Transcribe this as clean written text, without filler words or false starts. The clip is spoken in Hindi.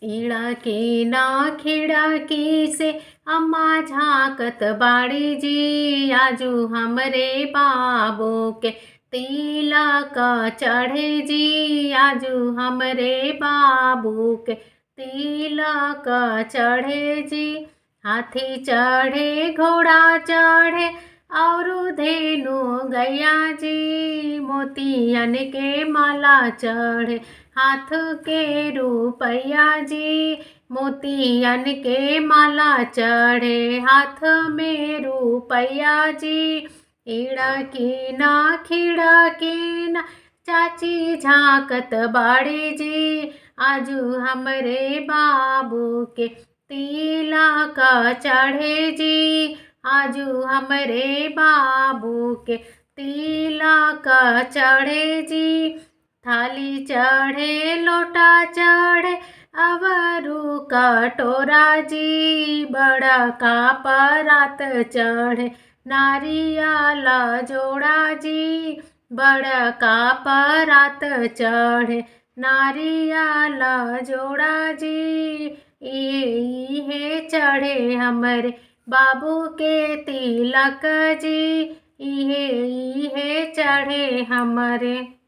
इड़की ना खिड़की से अम्मा झांकत बाड़ी जी, आजू हमरे बाबू के तिलक चढ़े जी, आजू हमरे बाबू के तिलक चढ़े जी। हाथी चढ़े घोड़ा चढ़े और धेनु गैया जी, मोतियन के माला चढ़े हाथ के रुपैया जी, मोतियन के माला चढ़े हाथ में रुपैया जी। इड़की ना खिड़की ना चाची झांकत बाड़ी जी, आजू हमरे बाबू के तिलक चढ़े जी, आजू हमरे बाबू के तिलक चढ़े जी। थाली चढ़े लोटा चढ़े अवरू कटोरा जी, बड़ा का परात चढ़े नारियल जोड़ा जी, बड़ा का परात चढ़े नारियल जोड़ा जी। इहे चढ़े हमरे बाबू के तिलक जी, इहे चढ़े हमरे।